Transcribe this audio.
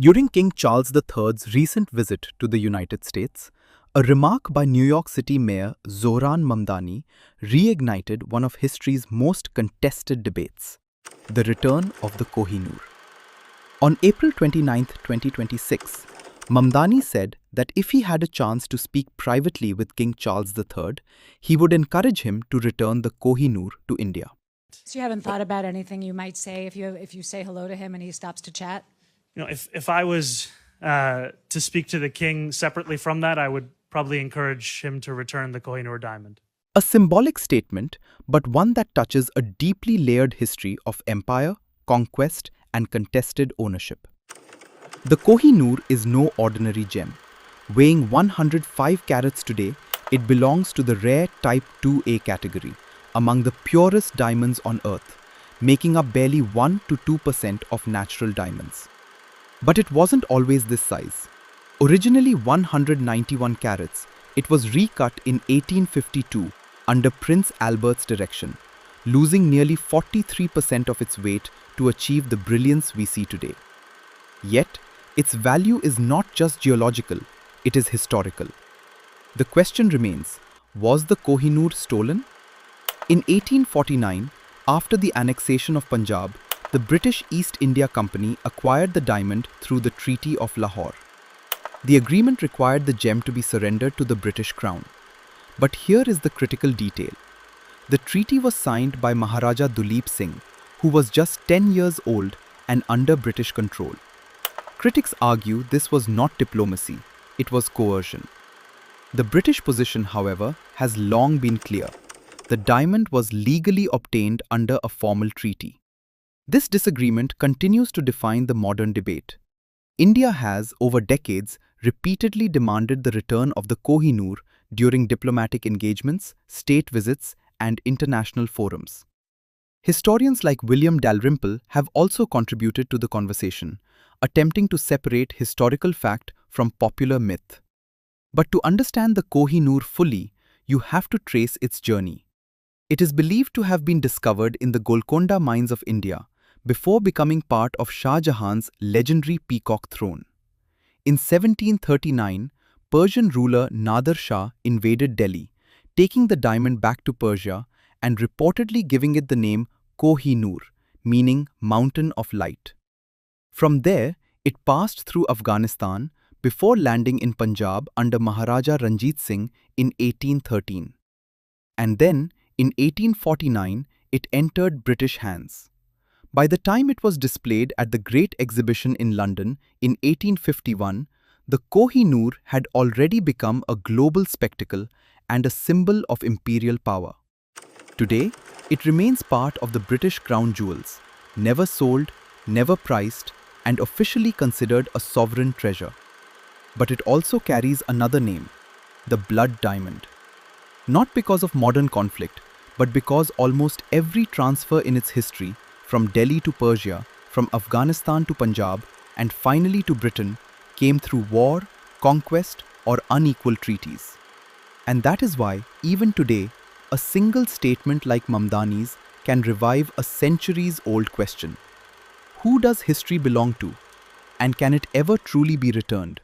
During King Charles III's recent visit to the United States, a remark by New York City Mayor Zohran Mamdani reignited one of history's most contested debates, the return of the Kohinoor. On April 29, 2026, Mamdani said that if he had a chance to speak privately with King Charles III, he would encourage him to return the Kohinoor to India. So you haven't thought about anything you might say if you say hello to him and he stops to chat? If I was to speak to the king separately from that, I would probably encourage him to return the Koh-i-Noor diamond. A symbolic statement, but one that touches a deeply layered history of empire, conquest, and contested ownership. The Kohinoor is no ordinary gem. Weighing 105 carats today, it belongs to the rare Type 2A category, among the purest diamonds on Earth, making up barely 1 to 2% of natural diamonds. But it wasn't always this size. Originally 191 carats, it was recut in 1852 under Prince Albert's direction, losing nearly 43% of its weight to achieve the brilliance we see today. Yet, its value is not just geological, it is historical. The question remains, was the Kohinoor stolen? In 1849, after the annexation of Punjab, the British East India Company acquired the diamond through the Treaty of Lahore. The agreement required the gem to be surrendered to the British Crown. But here is the critical detail. The treaty was signed by Maharaja Duleep Singh, who was just 10 years old and under British control. Critics argue this was not diplomacy, it was coercion. The British position, however, has long been clear. The diamond was legally obtained under a formal treaty. This disagreement continues to define the modern debate. India has, over decades, repeatedly demanded the return of the Kohinoor during diplomatic engagements, state visits, and international forums. Historians like William Dalrymple have also contributed to the conversation, attempting to separate historical fact from popular myth. But to understand the Kohinoor fully, you have to trace its journey. It is believed to have been discovered in the Golconda mines of India before becoming part of Shah Jahan's legendary peacock throne. In 1739, Persian ruler Nader Shah invaded Delhi, taking the diamond back to Persia and reportedly giving it the name Koh-i-Noor, meaning Mountain of Light. From there, it passed through Afghanistan before landing in Punjab under Maharaja Ranjit Singh in 1813. And then, in 1849, it entered British hands. By the time it was displayed at the Great Exhibition in London in 1851, the Kohinoor had already become a global spectacle and a symbol of imperial power. Today, it remains part of the British crown jewels, never sold, never priced, and officially considered a sovereign treasure. But it also carries another name, the blood diamond. Not because of modern conflict, but because almost every transfer in its history, from Delhi to Persia, from Afghanistan to Punjab, and finally to Britain, came through war, conquest, or unequal treaties. And that is why, even today, a single statement like Mamdani's can revive a centuries-old question. Who does history belong to? And can it ever truly be returned?